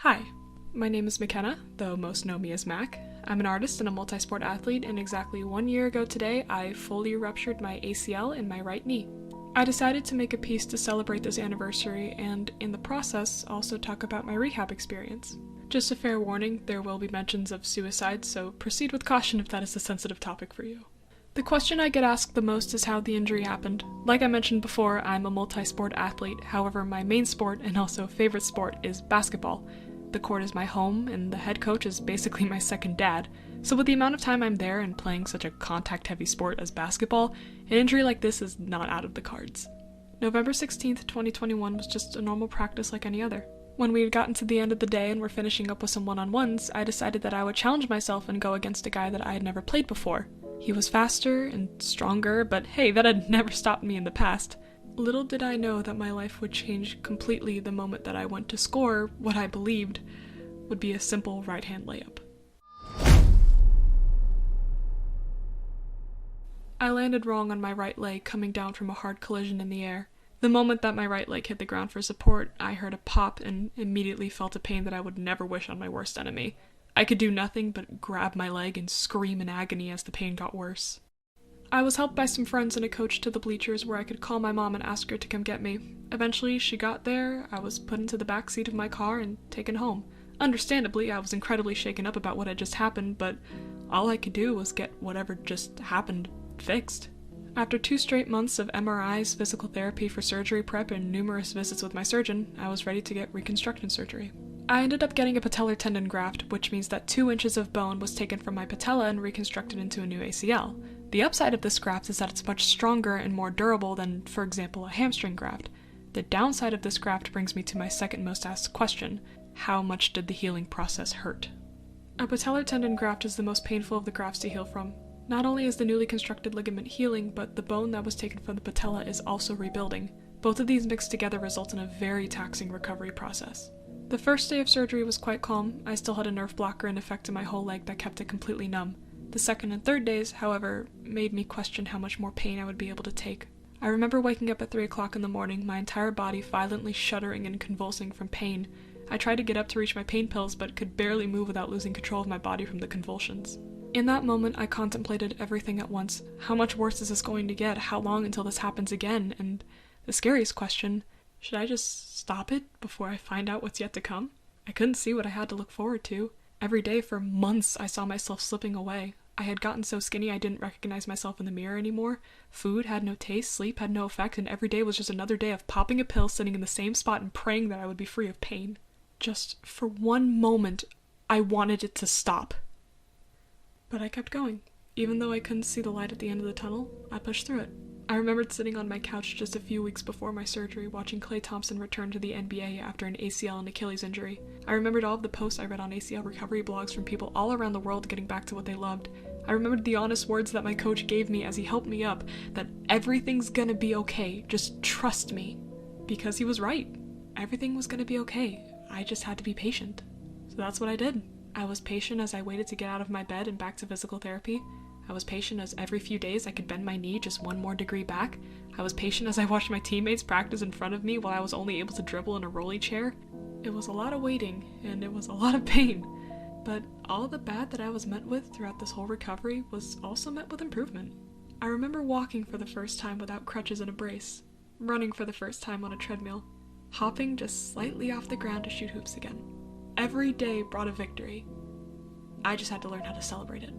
Hi, my name is McKenna, though most know me as Mac. I'm an artist and a multi-sport athlete, and exactly 1 year ago today, I fully ruptured my ACL in my right knee. I decided to make a piece to celebrate this anniversary, and in the process, also talk about my rehab experience. Just a fair warning, there will be mentions of suicide, so proceed with caution if that is a sensitive topic for you. The question I get asked the most is how the injury happened. Like I mentioned before, I'm a multi-sport athlete, however my main sport and also favorite sport is basketball. The court is my home, and the head coach is basically my second dad, so with the amount of time I'm there and playing such a contact-heavy sport as basketball, an injury like this is not out of the cards. November 16th, 2021 was just a normal practice like any other. When we had gotten to the end of the day and were finishing up with some one-on-ones, I decided that I would challenge myself and go against a guy that I had never played before. He was faster and stronger, but hey, that had never stopped me in the past. Little did I know that my life would change completely the moment that I went to score what I believed would be a simple right-hand layup. I landed wrong on my right leg coming down from a hard collision in the air. The moment that my right leg hit the ground for support, I heard a pop and immediately felt a pain that I would never wish on my worst enemy. I could do nothing but grab my leg and scream in agony as the pain got worse. I was helped by some friends and a coach to the bleachers where I could call my mom and ask her to come get me. Eventually, she got there, I was put into the back seat of my car and taken home. Understandably, I was incredibly shaken up about what had just happened, but all I could do was get whatever just happened fixed. After 2 straight months of MRIs, physical therapy for surgery prep, and numerous visits with my surgeon, I was ready to get reconstruction surgery. I ended up getting a patellar tendon graft, which means that 2 inches of bone was taken from my patella and reconstructed into a new ACL. The upside of this graft is that it's much stronger and more durable than, for example, a hamstring graft. The downside of this graft brings me to my second most asked question: how much did the healing process hurt? A patellar tendon graft is the most painful of the grafts to heal from. Not only is the newly constructed ligament healing, but the bone that was taken from the patella is also rebuilding. Both of these mixed together result in a very taxing recovery process. The first day of surgery was quite calm. I still had a nerve blocker in effect in my whole leg that kept it completely numb. The second and third days, however, made me question how much more pain I would be able to take. I remember waking up at 3 o'clock in the morning, my entire body violently shuddering and convulsing from pain. I tried to get up to reach my pain pills, but could barely move without losing control of my body from the convulsions. In that moment, I contemplated everything at once. How much worse is this going to get? How long until this happens again? And the scariest question, should I just stop it before I find out what's yet to come? I couldn't see what I had to look forward to. Every day for months, I saw myself slipping away. I had gotten so skinny I didn't recognize myself in the mirror anymore. Food had no taste, sleep had no effect, and every day was just another day of popping a pill, sitting in the same spot, and praying that I would be free of pain. Just for one moment, I wanted it to stop. But I kept going. Even though I couldn't see the light at the end of the tunnel, I pushed through it. I remembered sitting on my couch just a few weeks before my surgery, watching Klay Thompson return to the NBA after an ACL and Achilles injury. I remembered all of the posts I read on ACL recovery blogs from people all around the world getting back to what they loved. I remembered the honest words that my coach gave me as he helped me up, that everything's gonna be okay, just trust me. Because he was right. Everything was gonna be okay. I just had to be patient. So that's what I did. I was patient as I waited to get out of my bed and back to physical therapy. I was patient as every few days I could bend my knee just 1 more degree back. I was patient as I watched my teammates practice in front of me while I was only able to dribble in a rolly chair. It was a lot of waiting, and it was a lot of pain. But all the bad that I was met with throughout this whole recovery was also met with improvement. I remember walking for the first time without crutches and a brace, running for the first time on a treadmill, hopping just slightly off the ground to shoot hoops again. Every day brought a victory. I just had to learn how to celebrate it.